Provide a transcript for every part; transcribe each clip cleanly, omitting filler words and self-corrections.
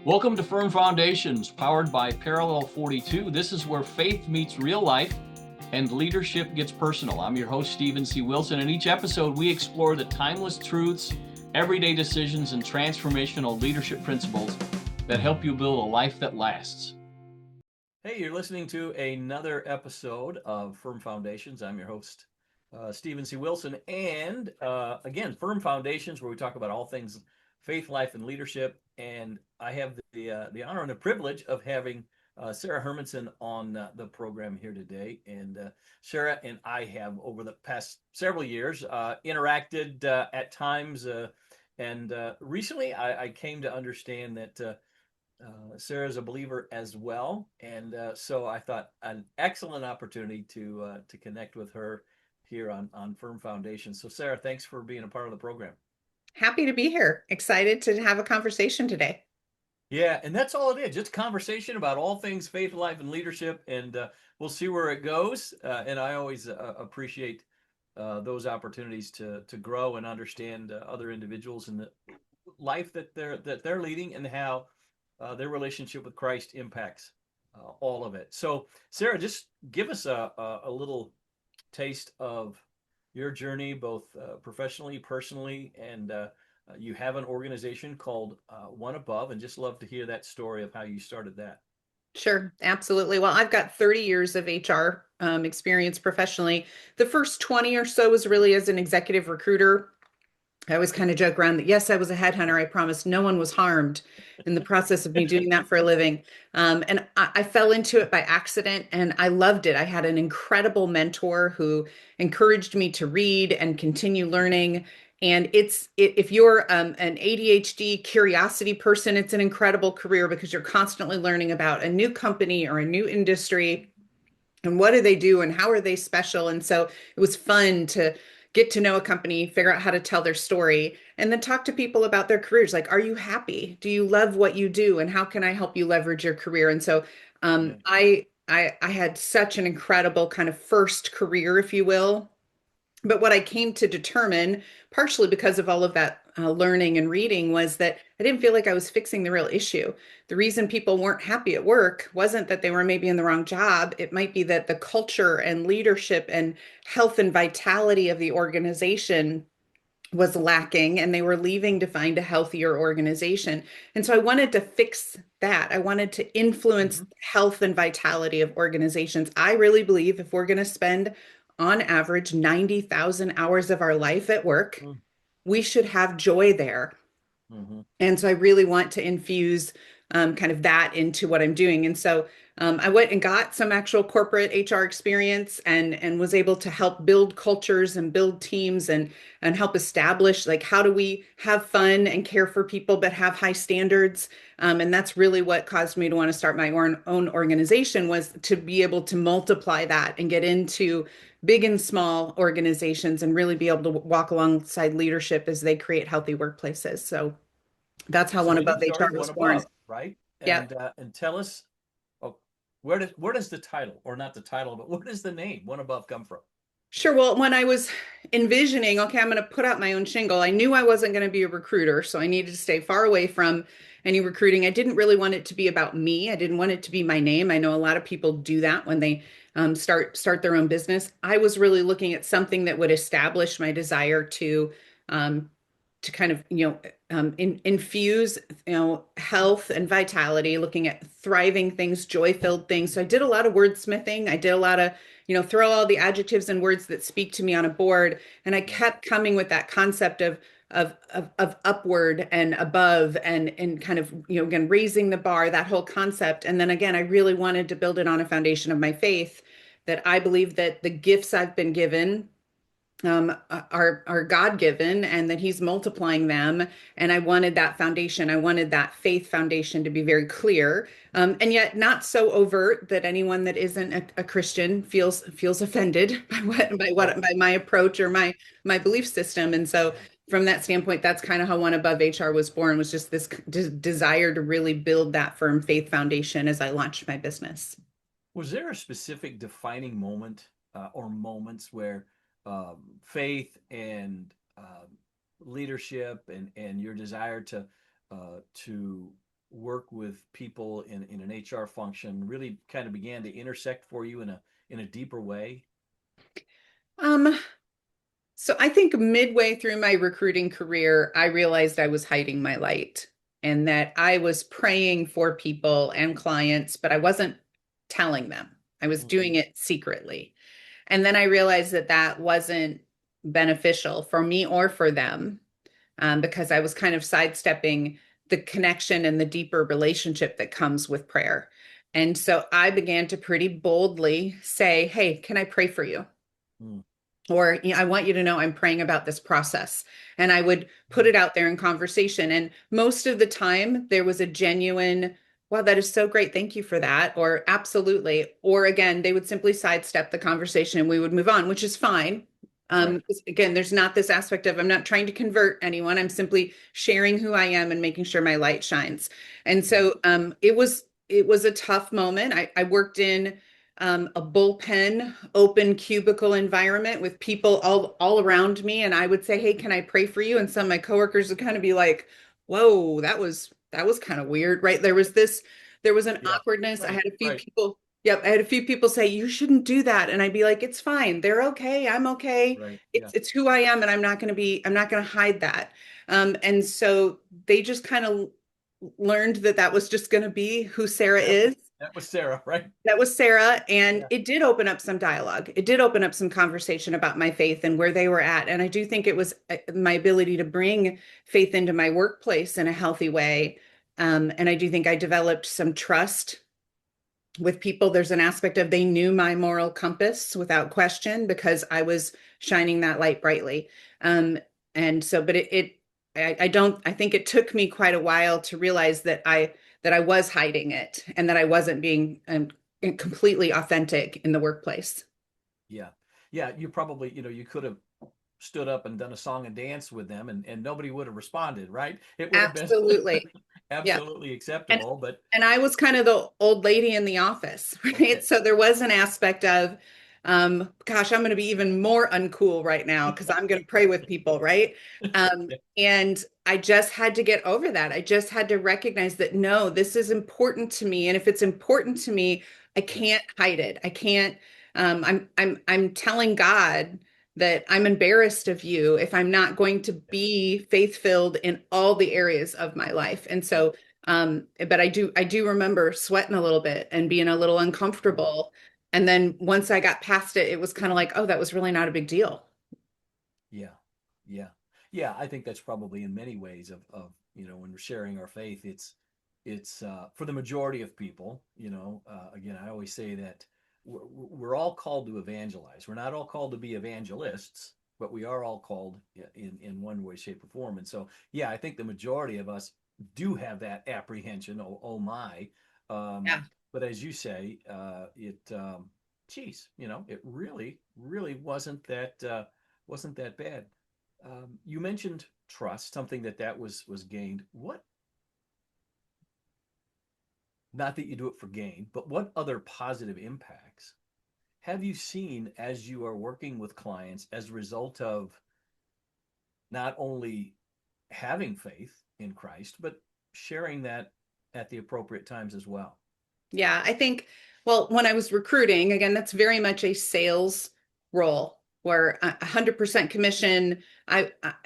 Welcome to Firm Foundations, powered by Parallel 42. This is where faith meets real life and leadership gets personal. I'm your host, Stephen C. Wilson. In each episode, we explore the timeless truths, everyday decisions, and transformational leadership principles that help you build a life that lasts. Hey, you're listening to another episode of Firm Foundations. I'm your host, Stephen C. Wilson. And again, Firm Foundations, where we talk about all things faith, life, and leadership. And I have the honor and the privilege of having Sarah Hermanson on the program here today. And Sarah and I have, over the past several years, interacted at times. And recently, I came to understand that Sarah's a believer as well, and so I thought an excellent opportunity to connect with her here on Firm Foundation. So, Sarah, thanks for being a part of the program. Happy to be here. Excited to have a conversation today. Yeah, and that's all it is, just a conversation about all things faith, life, and leadership, and we'll see where it goes. And I always appreciate those opportunities to grow and understand other individuals and the life that they're leading and how their relationship with Christ impacts all of it. So, Sarah, just give us a little taste of your journey, both professionally, personally, and you have an organization called One Above, and just love to hear that story of how you started that. Sure, absolutely. Well, I've got 30 years of HR experience professionally. The first 20 or so was really as an executive recruiter. I always kind of joke around that, yes, I was a headhunter. I promise no one was harmed in the process of me doing that for a living. And I fell into it by accident and I loved it. I had an incredible mentor who encouraged me to read and continue learning. And if you're an ADHD curiosity person, it's an incredible career because you're constantly learning about a new company or a new industry and what do they do and how are they special. And so it was fun to get to know a company, figure out how to tell their story, and then talk to people about their careers. Like, are you happy? Do you love what you do? And how can I help you leverage your career? And so Yeah. I had such an incredible kind of first career, if you will. But what I came to determine, partially because of all of that learning and reading, was that I didn't feel like I was fixing the real issue. The reason people weren't happy at work wasn't that they were maybe in the wrong job. It might be that the culture and leadership and health and vitality of the organization was lacking and they were leaving to find a healthier organization. And so I wanted to fix that. I wanted to influence Mm-hmm. health and vitality of organizations. I really believe if we're going to spend on average 90,000 hours of our life at work, we should have joy there. Mm-hmm. And so I really want to infuse kind of that into what I'm doing. And so I went and got some actual corporate HR experience and was able to help build cultures and build teams and help establish like how do we have fun and care for people but have high standards. And that's really what caused me to want to start my own organization, was to be able to multiply that and get into big and small organizations and really be able to walk alongside leadership as they create healthy workplaces. So that's how So One you Above HR started One was born. Above, right? Yeah. And tell us, oh, where does the title, or not the title, but where does the name One Above come from? Sure. Well, when I was envisioning, okay, I'm going to put out my own shingle, I knew I wasn't going to be a recruiter. So I needed to stay far away from any recruiting. I didn't really want it to be about me. I didn't want it to be my name. I know a lot of people do that when they start their own business. I was really looking at something that would establish my desire um, to kind of, infuse, health and vitality, looking at thriving things, joy-filled things. So I did a lot of wordsmithing. I did a lot of throw all the adjectives and words that speak to me on a board. And I Yeah. kept coming with that concept of upward and above and kind of, again, raising the bar, that whole concept. And then again, I really wanted to build it on a foundation of my faith, that I believe that the gifts I've been given are God given and that He's multiplying them. And I wanted that foundation. I wanted that faith foundation to be very clear, and yet not so overt that anyone that isn't a Christian feels offended by Right. Right. by my approach or my belief system. And so, Yeah. from that standpoint, that's kind of how One Above HR was born. Was just this desire to really build that firm faith foundation as I launched my business. Was there a specific defining moment or moments where faith and leadership and your desire to work with people in an HR function really kind of began to intersect for you in a deeper way? Um, so I think midway through my recruiting career, I realized I was hiding my light and that I was praying for people and clients, but I wasn't telling them. I was Hmm. doing it secretly. And then I realized that that wasn't beneficial for me or for them, because I was kind of sidestepping the connection and the deeper relationship that comes with prayer. And so I began to pretty boldly say, "Hey, can I pray for you?" Mm. Or, I want you to know I'm praying about this process. And I would put Mm. it out there in conversation. And most of the time, there was a genuine, "Wow, that is so great. Thank you for that." Or, "Absolutely." Or again, they would simply sidestep the conversation and we would move on, which is fine. Right. 'Cause again, there's not this aspect of I'm not trying to convert anyone. I'm simply sharing who I am and making sure my light shines. And Yeah. so it was a tough moment. I worked in a bullpen, open cubicle environment with people all around me. And I would say, "Hey, can I pray for you?" And some of my coworkers would kind of be like, "Whoa, that was kind of weird," right? There was an Yeah. awkwardness. I Right. had a few Right. people, yep, I had a few people say, "You shouldn't do that." And I'd be like, "It's fine. They're okay. I'm okay. Right. Yeah. It's who I am, and I'm not going to hide that." And so they just kind of learned that that was just going to be who Sarah That is. that was Sarah, right? That was Sarah, and Yeah. it did open up some dialogue. It did open up some conversation about my faith and where they were at. And I do think it was my ability to bring faith into my workplace in a healthy way. And I do think I developed some trust with people. There's an aspect of they knew my moral compass without question because I was shining that light brightly. Um, and so, but I don't, I think it took me quite a while to realize that I was hiding it and that I wasn't being completely authentic in the workplace. Yeah. Yeah. You probably, you could have stood up and done a song and dance with them and nobody would have responded, right? It would have been Absolutely. Yeah. absolutely And acceptable, but and I was kind of the old lady in the office, right? okay. So there was an aspect of, gosh, I'm going to be even more uncool right now because I'm going to pray with people, right? And I just had to get over that. I just had to recognize that no, this is important to me, and if it's important to me, I Yeah. can't hide it. I can't. I'm telling God that I'm embarrassed of you if I'm not going to be faith-filled in all the areas of my life. And Yeah. so but I do remember sweating a little bit and being a little Mhm. uncomfortable. And then once I got past it, it was kind of like, oh, that was really not a big deal. Yeah. Yeah. Yeah. I think that's probably in many ways when we're sharing our faith, it's for the majority of people, again, I always say that we're all called to evangelize. We're not all called to be evangelists, but we are all called in one way, shape, or form. And so, yeah, I think the majority of us do have that apprehension. Oh my. Um, Yeah. but as you say, geez, it really, really wasn't that bad. You mentioned trust, something that was gained. What? Not that you do it for gain, but what other positive impacts have you seen as you are working with clients as a result of not only having faith in Christ, but sharing that at the appropriate times as well? Yeah. I think, well, when I was recruiting, again, that's very much a sales role where 100% commission.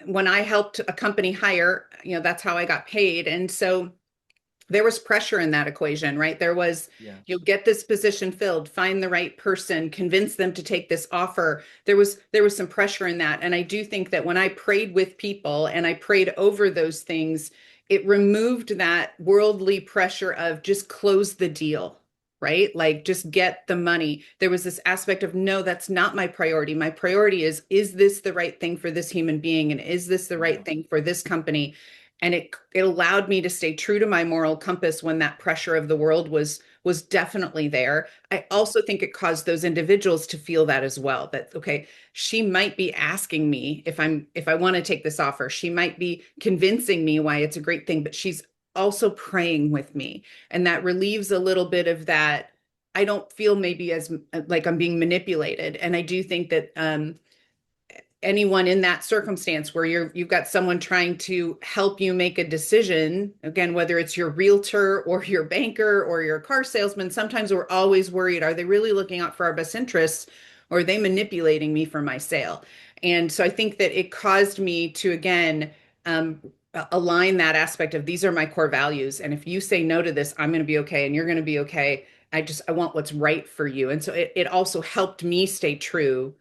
When I helped a company hire, that's how I got paid. And so there was pressure in that equation, right? There was, Yeah. you'll get this position filled, find the right person, convince them to take this offer. There was some pressure in that. And I do think that when I prayed with people and I prayed over those things, it removed that worldly pressure of just close the deal, right? Like just get the money. There was this aspect of no, that's not my priority. My priority is this the right thing for this human being? And is this the Yeah. right thing for this company? And it allowed me to stay true to my moral compass when that pressure of the world was definitely there. I Yeah. also think it caused those individuals to feel that as well, that okay, she might be asking me if I want to take this offer. She might be convincing me why it's a great thing, but she's also praying with me. And that relieves a little bit of that. I don't feel maybe as like I'm being manipulated. And I do think that anyone in that circumstance where you've got someone trying to help you make a decision, again, whether it's your realtor or your banker or your car salesman, sometimes we're always worried, are they really looking out for our best interests, or are they manipulating me for my sale? And so I think that it caused me to, again, um, align that aspect of, these are my core values, and if you say no to this, I'm going to be okay and you're going to be okay. I want what's right for you. And so it also helped me stay true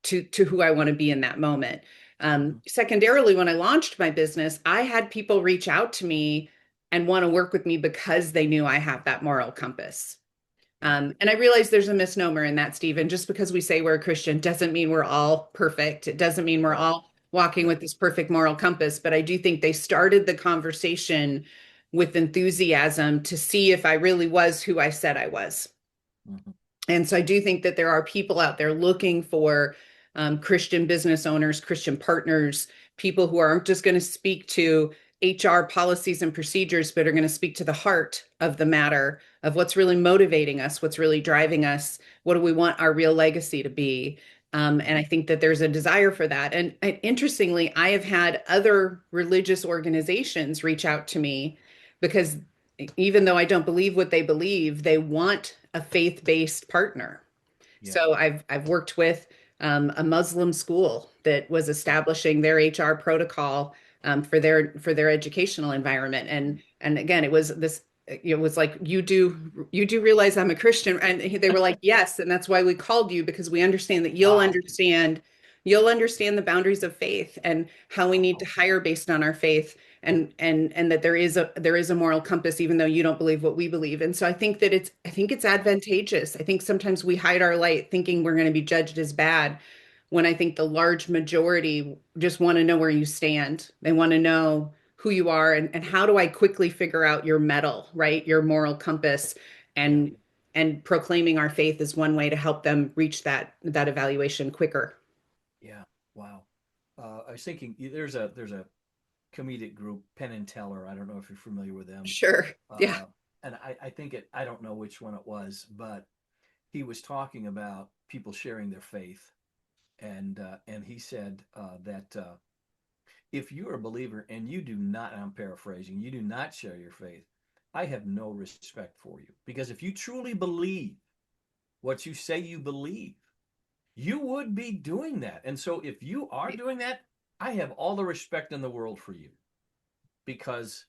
to who I want to be in that moment. Mhm. Secondarily, when I launched my business, I had people reach out to me and want to work with me because they knew I have that moral compass. Yeah. And I realize there's a misnomer in that, Stephen. Just because we say we're a Christian doesn't mean we're all perfect. It doesn't mean we're Right. all walking Right. with this perfect moral compass. But I do think they started the conversation with enthusiasm to see if I really was who I said I was. Mhm. And so I do think that there are people out there looking for Christian business owners, Christian partners, people who aren't just going to speak to HR policies and procedures, but are going to speak to the heart of the matter of what's really motivating us, what's really driving us, what do we want our real legacy to be. And I think that there's a desire for that. And interestingly, I have had other religious organizations reach out to me because even though I don't believe what they believe, they want a faith-based partner. Yeah. So I've worked with a Muslim school that was Yeah. establishing their HR protocol for their educational environment, and again, it was this. It was like, you do realize I'm a Christian, and they were like, yes, and that's why we called you, because we understand that Wow. you'll understand the boundaries of faith and how we need to Wow. hire based on our faith, and that there is a moral compass even though you don't believe what we believe. And so I think it's advantageous. I think sometimes we hide our light thinking we're going to be judged as bad, when I think the large majority just want to know where you stand. They want to know who you are, and how do I quickly figure out your mettle, right? Your moral compass. Yeah. And proclaiming our faith is one way to help them reach that evaluation quicker. Yeah. Wow. I was thinking there's a comedic group, Penn and Teller. I don't know if you're familiar with them. Sure. Yeah. Uh, and I think I don't know which one it was, but he was talking about people sharing their faith, and he said that if you're a believer and you do not, and I'm paraphrasing, you do not share your faith, I have no respect for you, because if you truly believe what you say you believe, you would be doing that. And so if you are doing that, I have all the respect in the world for you, because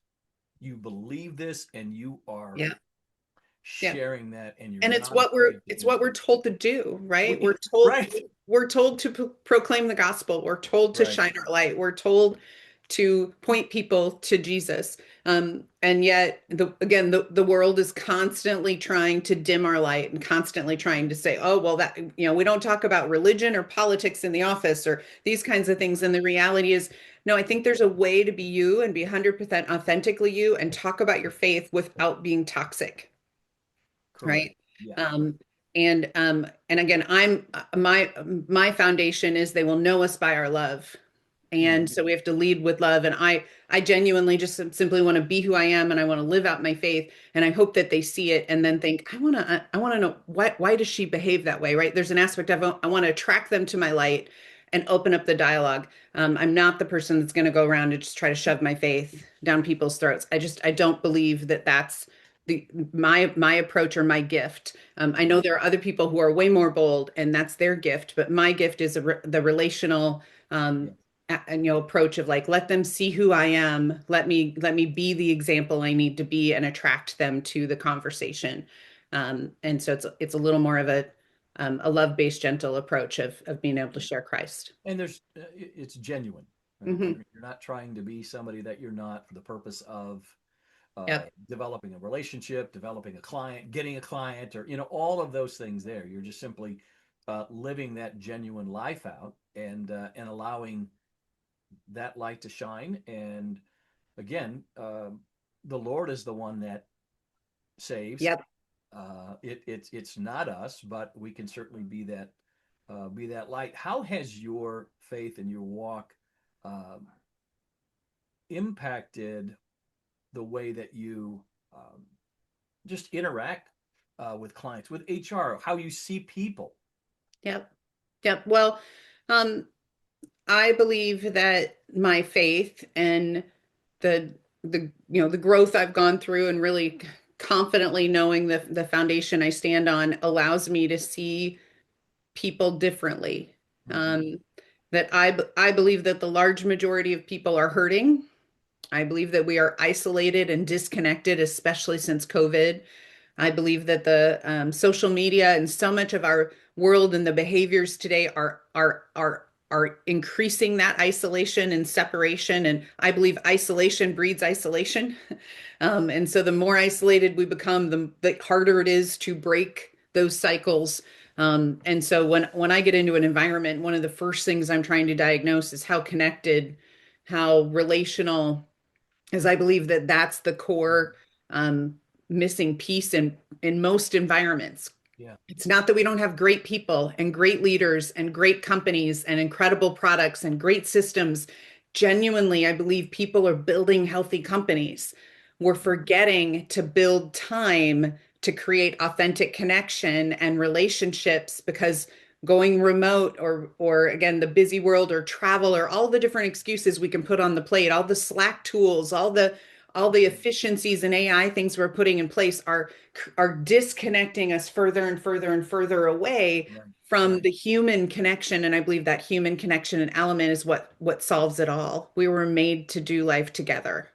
you believe this and you are Yeah. Yeah. sharing that and you're And not afraid to it's do what we're so. told to do, right? Right. We're told to proclaim the gospel. We're told to Right. shine our light. We're told to point people to Jesus. And yet, the world is constantly trying to dim our light, and constantly trying to say, oh, well, that, we don't talk about religion or politics in the office or these kinds of things. And the reality is, no, I think there's a way to be you and be 100% authentically you and talk about your faith without being toxic, Correct. right? Yeah. Um, and again, my foundation is they will know us by our love. And Mm-hmm. so we have to lead with love. And I genuinely just simply want to be who I am, and I want to live out my faith. And I hope that they see it and then think, I want to know why does she behave that way, right? There's an aspect of, I want to attract them to my light and open up the dialogue. I'm not the person that's going to go around and just try to shove my faith down people's throats. I don't believe that that's my approach or my gift. I know Right. there are other people who are way more bold, and that's their gift. But my gift is the relational, Yeah. and approach of, like, let them see who I am. Let me be the example I need to be, and attract them to the conversation. And so it's a little more of a love-based, gentle approach of being able to Yeah. share Christ. And it's genuine, right? Hmm. You're not trying to be somebody that you're not, for the purpose of Yep. developing a relationship, developing a client, getting a client, or all of those things. There, you're just simply living that genuine life out, and allowing that light to shine. And again, the Lord is the one that saves. Yep. It's not us, but we can certainly be that light. How has your faith and your walk um, impacted the way that you um, just interact with clients, with HR, how you see people? Yep. Yep. Well, um, I believe that my faith and the the growth I've gone through and really confidently knowing the foundation I stand on allows me to see people differently. Hmm. Um, that I believe that the large majority of people are hurting. I believe that we are isolated and disconnected, especially since COVID. I believe that the social media and so much of our world and the behaviors today are increasing that isolation and separation. And I believe isolation breeds isolation. And so the more isolated we become, the harder it is to break those cycles. And so when I get into an environment, one of the first things I'm trying to diagnose is how connected, how relational, as I believe that that's the core um, missing piece in most environments. Yeah. It's not that we don't have great people and great leaders and great companies and incredible products and great systems. Genuinely, I believe people are building healthy companies. We're forgetting to build time to create authentic connection and relationships because going remote or again the busy world or travel or all the different excuses we can put on the plate, all the Slack tools, all the efficiencies and AI things we're putting in place are disconnecting us further and further and further away Right. from Right. the human connection. And I believe that human connection and element is what solves it all. We were made to do life together.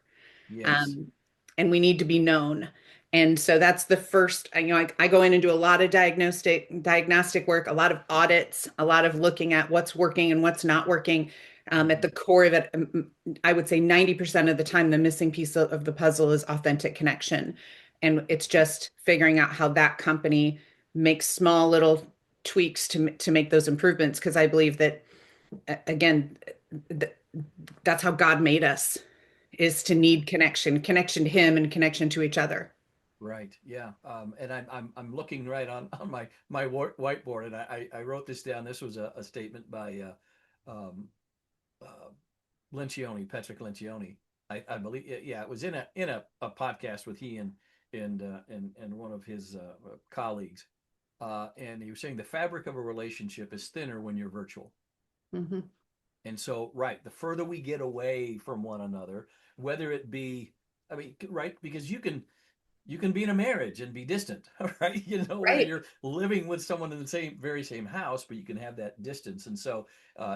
Yes. um, and we need to be known. And so that's the first, I go in and do a lot of diagnostic work, a lot of audits, a lot of looking at what's working and what's not working. At Hmm. the core of it, I would say 90% of the time, the missing piece of the puzzle is authentic connection. And it's just figuring out how that company makes small little tweaks to make those improvements. Because I believe that, again, th- that's how God made us, is to need connection to him and connection to each other. Right. Yeah. And I'm looking right on my whiteboard, and I wrote this down. This was a statement by um, uh, Lencioni, Patrick Lencioni. I believe. Yeah, it was in a podcast with he and one of his colleagues. And he was saying the fabric of a relationship is thinner when you're virtual. Mhm. And so, right, the further we get away from one another, whether it be, I mean, right, because you can be in a marriage and be distant, right? Where Right. you're living with someone in the very same house, but you can have that distance. And so,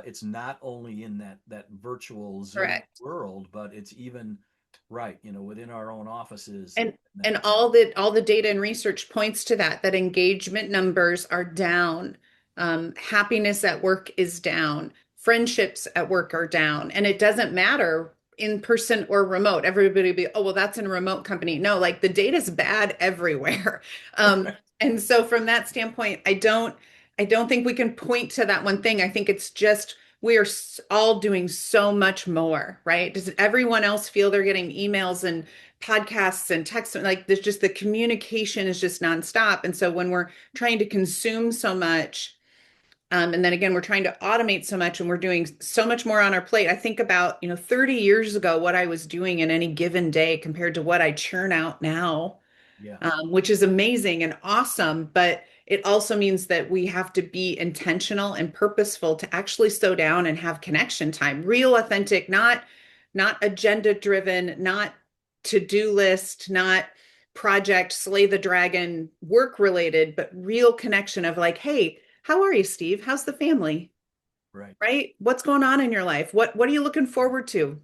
it's not only in that virtual Zoom Correct. world, but it's even right, within our own offices and And that. and all the data and research points to that engagement numbers are down. Happiness at work is down. Friendships at work are down. And it doesn't matter in person or remote. Everybody be, oh, well, that's in a remote company. No, like the data's bad everywhere. And so from that standpoint, I don't think we can point to that one thing. I think it's just we are all doing so much more, right? Does everyone else feel they're getting emails and podcasts and texts? Like there's just the communication is just nonstop. And so when we're trying to consume so much, and then again, we're trying to automate so much and we're doing so much more on our plate. I think about, 30 years ago, what I was doing in any given day compared to what I churn out now, Yeah. which is amazing and awesome. But it also means that we have to be intentional and purposeful to actually slow down and have connection time, real, authentic, not agenda driven, not to-do list, not project, slay the dragon, work related, but real connection of like, hey, how are you, Steve? How's the family? Right. Right? What's going on in your life? What are you looking forward to?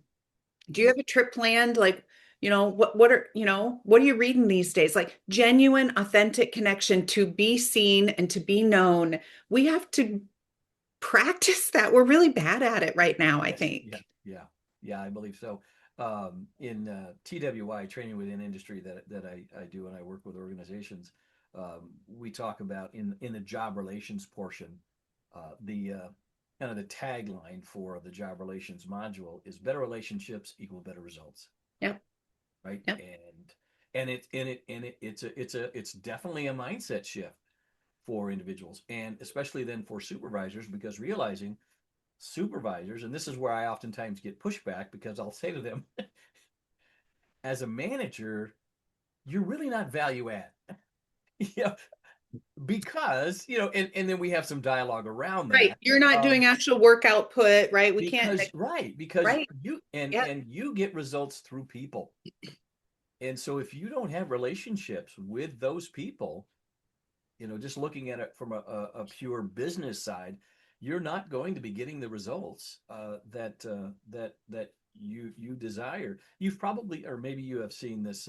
Do you Right. have a trip planned? Like, what are you reading these days? Like genuine, authentic connection to be seen and to be known. We have to practice that. We're really bad at it right now, I Yes. Yeah. think. Yeah. Yeah. I believe so. In TWI, training within industry, that I do, and I work with organizations. We talk about in the job relations portion, the kind of the tagline for the job relations module is better relationships equal better results, Yep. right? Yep. It's definitely a mindset shift for individuals, and especially then for supervisors, because realizing supervisors, and this is where I oftentimes get pushback, because I'll say to them, as a manager, you're really not value add. you know, because, and then we have some dialogue around Right. that. You're not doing Um, actual work output, right? We can't, because right, because right. you Yep. and you get results through people. And so if you don't have relationships with those people, just looking at it from a pure business side, you're not going to be getting the results that you desire. You've probably, or maybe you have seen this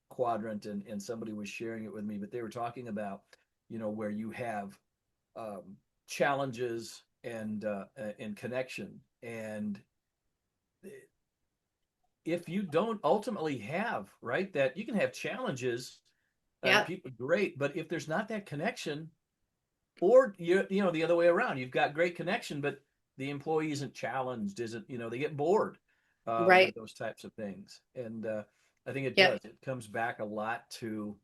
quadrant, and somebody was sharing it with me, but they were talking about, where you have um, challenges and connection, and if you don't ultimately have, right, that you can have challenges and Yep. people great, but if there's not that connection, or the other way around, you've got great connection, but the employee isn't challenged, isn't, they get bored with Right. those types of things. And I think it Yep. does. It comes back a lot to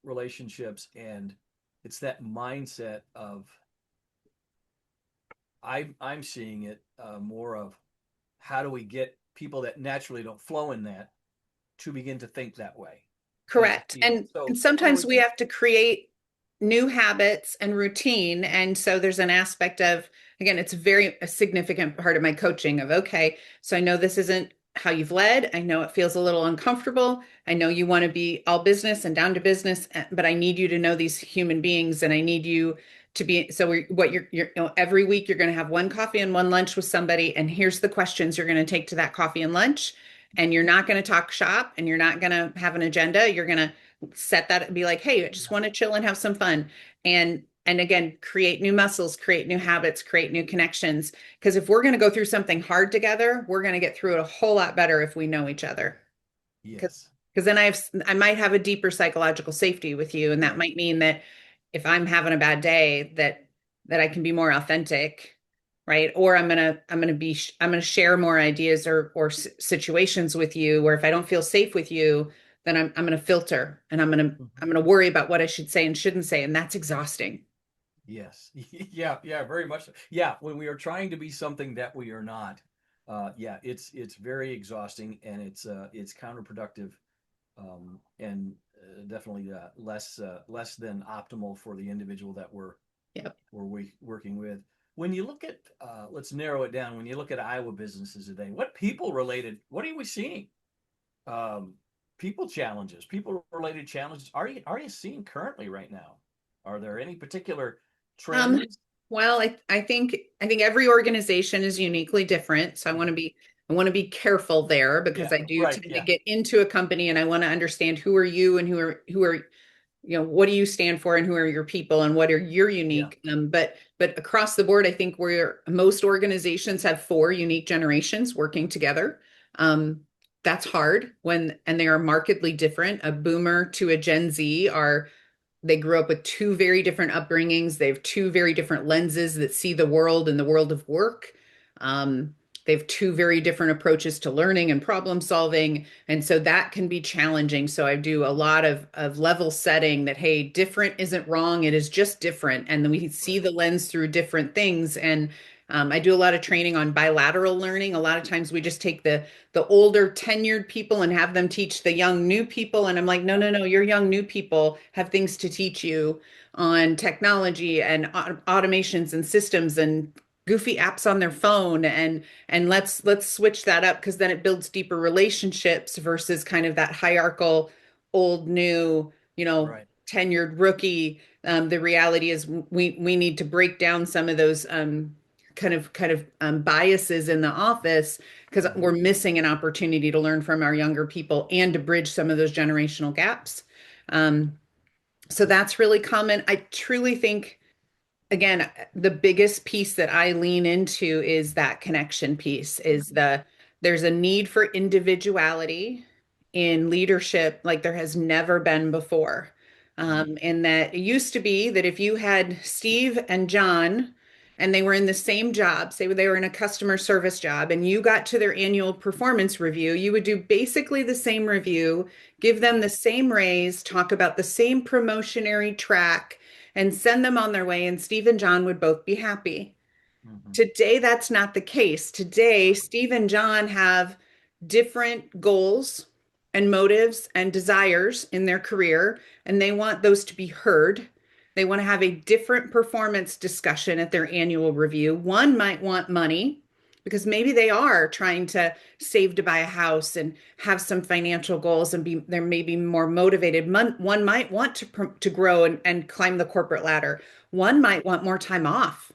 relationships, and it's that mindset of, I'm seeing it more of, how do we get people that naturally don't flow in that to begin to think that way? And Correct. And sometimes we have to create new habits and routine. And so there's an aspect of, again, it's a significant part of my coaching of, okay, so I know this isn't how you've led. I know it feels a little uncomfortable. I know you want to be all business and down to business, but I need you to know these human beings and I need you to be, so what every week you're going to have one coffee and one lunch with somebody. And here's the questions you're going to take to that coffee and lunch. And you're not going to talk shop and you're not going to have an agenda. You're going to set that and be like, hey, I just want to chill and have some fun. And again, create new muscles, create new habits, create new connections. Because if we're going to go through something hard together, we're going to get through it a whole lot better if we know each other. Because yes, then I might have a deeper psychological safety with you, and that right, might mean that if I'm having a bad day, that I can be more authentic, right? Or I'm gonna share more ideas or situations with you. Where if I don't feel safe with you, then I'm gonna filter and mm-hmm. I'm gonna worry about what I should say and shouldn't say, and that's exhausting. Yes. Yeah, yeah, very much so. Yeah, when we are trying to be something that we are not, yeah, it's very exhausting, and it's counterproductive, and definitely less than optimal for the individual that Yep. we're working with. When you look at, let's narrow it down. When you look at Iowa businesses today, what are we seeing? Um, people related challenges. Are you seeing currently right now? Are there any particular Um, trends? well, I think every organization is uniquely different. So Mhm. I want to be careful there because Yeah, I do right. tend to Yeah, get into a company and I want to understand who are you and what do you stand for and who are your people and what are your yeah, unique but across the board, I think where most organizations have four unique generations working together. Um, that's hard and they are markedly different. A boomer to a Gen Z are they grew up with two very different upbringings. They have two very different lenses that see the world and the world of work. Um, they have two very different approaches to learning and problem solving. And so that can be challenging. So I do a lot of level setting that, hey, different isn't wrong. It is just different. And then we see right. the lens through different things. And I do a lot of training on bilateral learning. A lot of times we just take the older tenured people and have them teach the young new people. And I'm like, no, no, no, your young new people have things to teach you on technology and automations and systems and goofy apps on their phone and let's switch that up because then it builds deeper relationships versus kind of that hierarchical old new Right. tenured rookie. The reality is we need to break down some of those biases in the office because Hmm. we're missing an opportunity to learn from our younger people and to bridge some of those generational gaps. Um, so that's really common. I truly think, again, the biggest piece that I lean into is that connection piece, is there's a need for individuality in leadership like there has never been before. And that it used to be that if you had Steve and John and they were in the same job, say they were in a customer service job, and you got to their annual performance review, you would do basically the same review, give them the same raise, talk about the same promotionary track, and send them on their way, and Steve and John would both be happy. Hmm. Today, that's not the case. Today, Right. Steve and John have different goals and motives and desires in their career, and they want those to be heard. They want to have a different performance discussion at their annual review. One might want money because maybe they are trying to save to buy a house and have some financial goals and be they're maybe more motivated. One might want to grow and climb the corporate ladder. One might want more time off.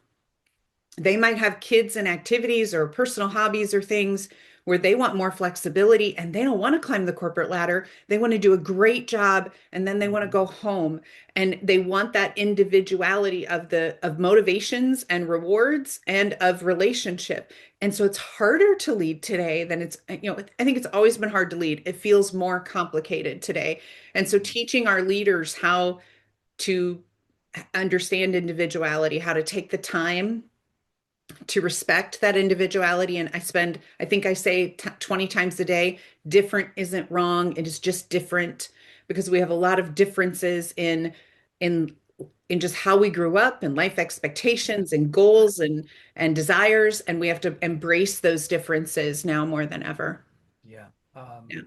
They might have kids and activities or personal hobbies or things where they want more flexibility and they don't want to climb the corporate ladder. They want to do a great job and then they want to Mhm. go home, and they want that individuality of motivations and rewards and of relationship. And so it's harder to lead today than I think it's always been hard to lead. It feels more complicated today. And so teaching our leaders how to understand individuality, how to take the time to respect that individuality. And I think I say 20 times a day, different isn't wrong. It is just different, because we have a lot of differences in in just how we grew up and life expectations and goals and desires. And we have to embrace those differences now more than ever. Yeah. Yeah.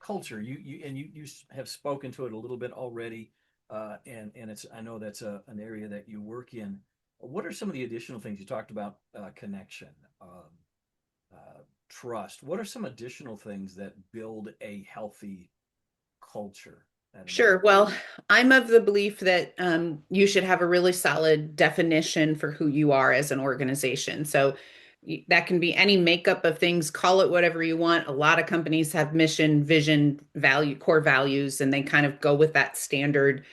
Culture. You have spoken to it a little bit already, and it's I know that's an area that you work in. What are some of the additional things you talked about? Connection, trust. What are some additional things that build a healthy culture at an Sure. organization? Well, I'm of the belief that you should have a really solid definition for who you are as an organization. So that can be any makeup of things, call it whatever you want. A lot of companies have mission, vision, value, core values, and they kind of go with that standard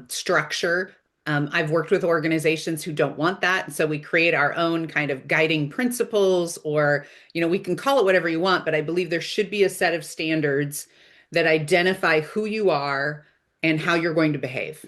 structure. I've worked with organizations who don't want that. So we create our own kind of guiding principles, or, we can call it whatever you want, but I believe there should be a set of standards that identify who you are and how you're going to behave.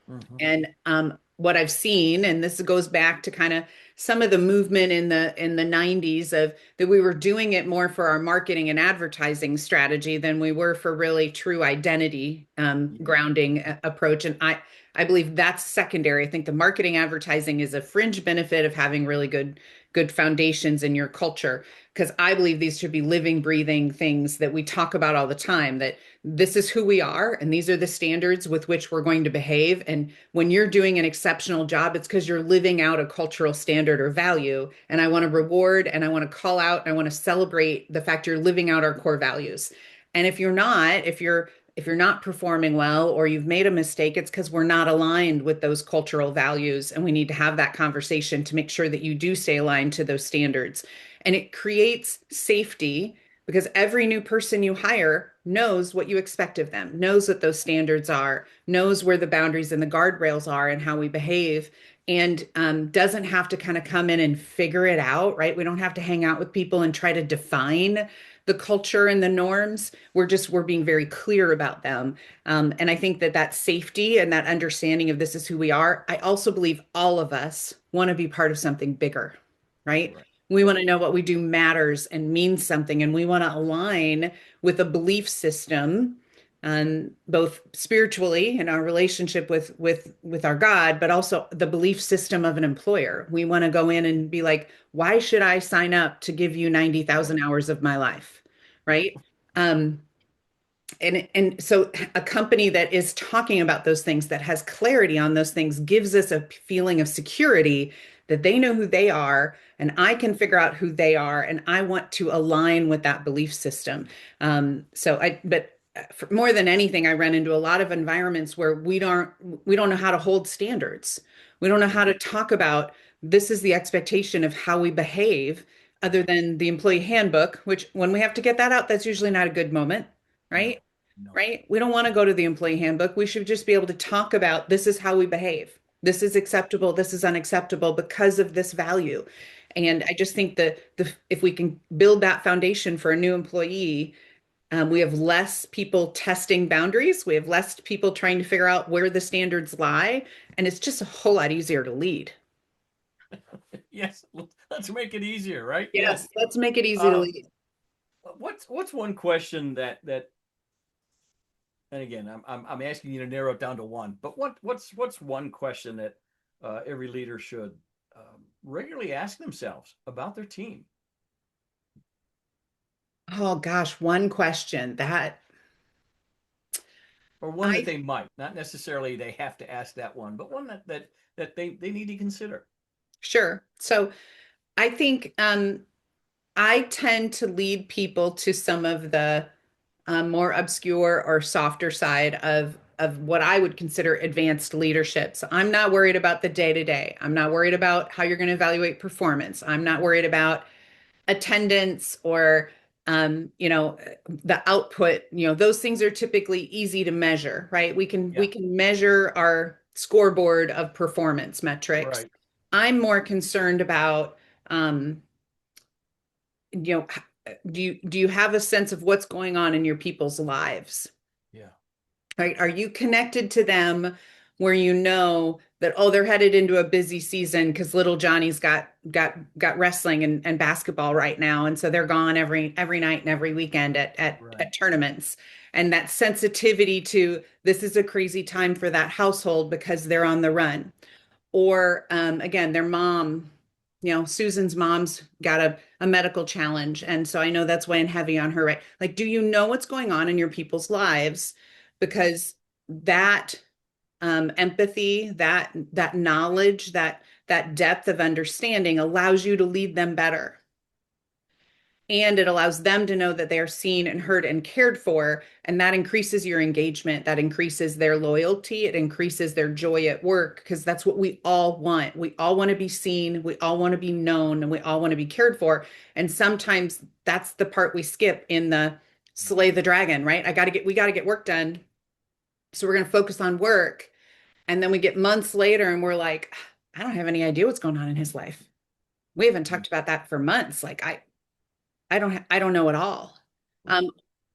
Hmm. And what I've seen, and this goes back to kind of some of the movement in the 90s, of that we were doing it more for our marketing and advertising strategy than we were for really true identity Yeah. grounding approach. And I believe that's secondary. I think the marketing advertising is a fringe benefit of having really good foundations in your culture, because I believe these should be living, breathing things that we talk about all the time, that this is who we are and these are the standards with which we're going to behave. And when you're doing an exceptional job, it's because you're living out a cultural standard or value. And I want to reward and I want to call out and I want to celebrate the fact you're living out our core values. And if you're not performing well or you've made a mistake, it's because we're not aligned with those cultural values. And we need to have that conversation to make sure that you do stay aligned to those standards. And it creates safety, because every new person you hire knows what you expect of them, knows what those standards are, knows where the boundaries and the guardrails are and how we behave, and doesn't have to kind of come in and figure it out, right? We don't have to hang out with people and try to define the culture and the norms. We're being very clear about them. And I think that safety and that understanding of this is who we are. I also believe all of us want to be part of something bigger, right? Right. We Right. want to know what we do matters and means something, and we want to align with a belief system, both spiritually in our relationship with our God, but also the belief system of an employer. We want to go in and be like, why should I sign up to give you 90,000 hours of my life? Right? Um, and so a company that is talking about those things, that has clarity on those things, gives us a feeling of security, that they know who they are and I can figure out who they are and I want to align with that belief system. But for more than anything, I run into a lot of environments where we don't know how to hold standards. We don't know how to talk about, this is the expectation of how we behave, other than the employee handbook, which when we have to get that out, that's usually not a good moment, No. right? No. Right? We don't want to go to the employee handbook. We should just be able to talk about, this is how we behave. This is acceptable. This is unacceptable because of this value. And I just think that if we can build that foundation for a new employee, we have less people testing boundaries. We have less people trying to figure out where the standards lie. And it's just a whole lot easier to lead. Yes. Let's make it easier, right? Yes. Yes, let's make it easy to Uh, lead. what's one question that and again I'm asking you to narrow it down to one, but what's one question that every leader should regularly ask themselves about their team? Oh gosh, one question that. or one that I they might, not necessarily they have to ask that one, but one that they need to consider. Sure. So I think I tend to lead people to some of the more obscure or softer side of what I would consider advanced leadership. So I'm not worried about the day to day. I'm not worried about how you're going to evaluate performance. I'm not worried about attendance or the output. Those things are typically easy to measure, right? We Yeah, can measure our scoreboard of performance metrics. right. I'm more concerned about um, you know do you have a sense of what's going on in your people's lives, Yeah, right? Are you connected to them where you know that, oh, they're headed into a busy season because little Johnny's got wrestling and basketball right now, and so they're gone every night and every weekend right. at tournaments, and that sensitivity to this is a crazy time for that household because they're on the run. Or again, their mom, Susan's mom's got a medical challenge. And so I know that's weighing heavy on her, right? Like, do you know what's going on in your people's lives? Because that empathy, that knowledge, that depth of understanding allows you to lead them better, and it allows them to know that they are seen and heard and cared for, and that increases your engagement, that increases their loyalty, it increases their joy at work, because that's what we all want. We all want to be seen, we all want to be known, and we all want to be cared for. And sometimes that's the part we skip in the slay the dragon, right? We got to get work done, so we're going to focus on work. And then we get months later and we're like, I don't have any idea what's going on in his life. We haven't Mm, talked about that for months. Like, I don't know at all. right. Um,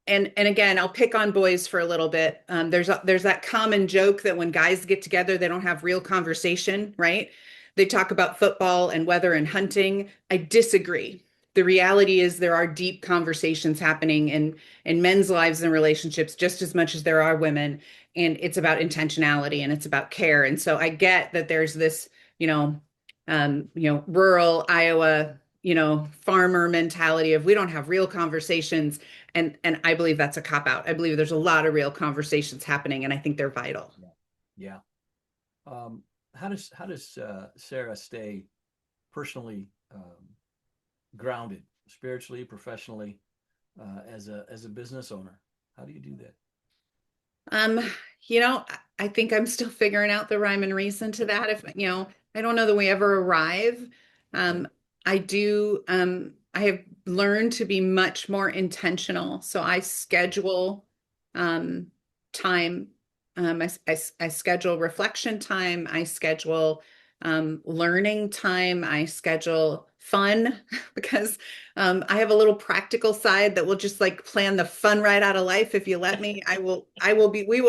and again, I'll pick on boys for a little bit. There's that common joke that when guys get together, they don't have real conversation, right? They talk about football and weather and hunting. I disagree. The reality is there are deep conversations happening in men's lives and relationships just as much as there are women, and it's about intentionality and it's about care. And so I get that there's this, rural Iowa, farmer mentality of we don't have real conversations. And I believe that's a cop out. I believe there's a lot of real conversations happening, and I think they're vital. Yeah. Yeah. How does Sarah stay personally grounded, spiritually, professionally, as a business owner? How do you do that? Um, I think I'm still figuring out the rhyme and reason to that. If, I don't know that we ever arrive. Okay. Um, I have learned to be much more intentional. So I schedule um, time. I schedule reflection time. I schedule learning time. I schedule fun because I have a little practical side that will just like plan the fun right out of life. If you let me,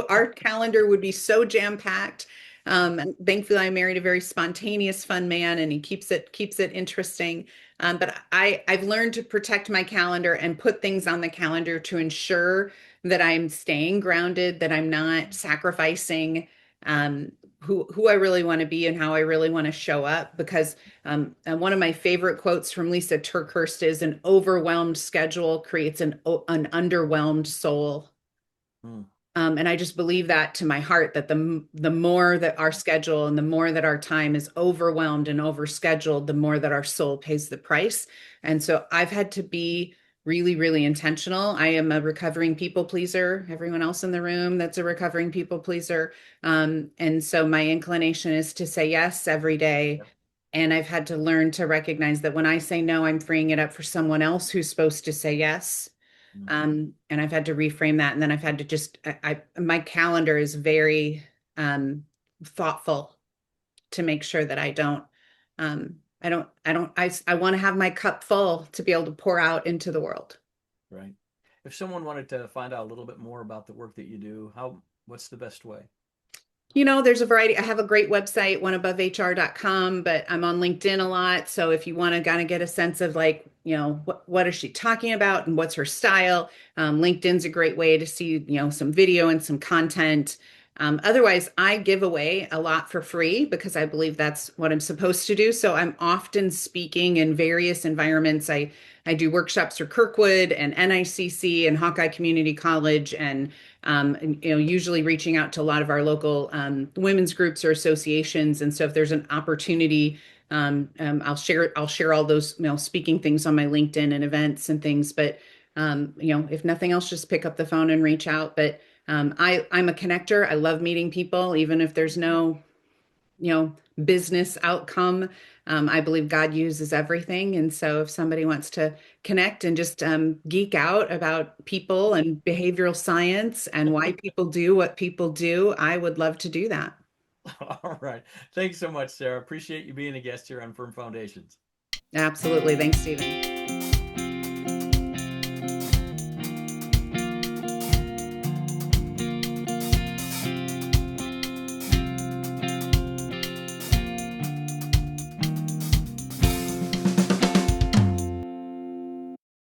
our calendar would be so jam-packed. And thankfully I married a very spontaneous, fun man, and he keeps it interesting. But I've learned to protect my calendar and put things on the calendar to ensure that I'm staying grounded, that I'm not sacrificing um, who I really want to be and how I really want to show up. Because and one of my favorite quotes from Lisa Turkhurst is an overwhelmed schedule creates an underwhelmed soul. Hmm. And I just believe that to my heart, that the more that our schedule and the more that our time is overwhelmed and overscheduled, the more that our soul pays the price. And so I've had to be really, really intentional. I am a recovering people pleaser. Everyone else in the room that's a recovering people pleaser. And so my inclination is to say yes every day. Yep. And I've had to learn to recognize that when I say no, I'm freeing it up for someone else who's supposed to say yes. Hmm. And I've had to reframe that. And then I've had to my calendar is very thoughtful to make sure that I want to have my cup full to be able to pour out into the world. Right. If someone wanted to find out a little bit more about the work that you do, what's the best way? There's a variety. I have a great website, oneabovehr.com, but I'm on LinkedIn a lot. So if you want to kind of get a sense of like, what is she talking about and what's her style, LinkedIn's a great way to see, some video and some content. Otherwise, I give away a lot for free because I believe that's what I'm supposed to do. So I'm often speaking in various environments. I do workshops for Kirkwood and NICC and Hawkeye Community College, and usually reaching out to a lot of our local women's groups or associations. And so if there's an opportunity, I'll share all those speaking things on my LinkedIn and events and things. But if nothing else, just pick up the phone and reach out. But I'm a connector. I love meeting people, even if there's no, business outcome. I believe God uses everything. And so if somebody wants to connect and just geek out about people and behavioral science and why people do what people do, I would love to do that. All right. Thanks so much, Sarah. Appreciate you being a guest here on Firm Foundations. Absolutely. Thanks, Stephen.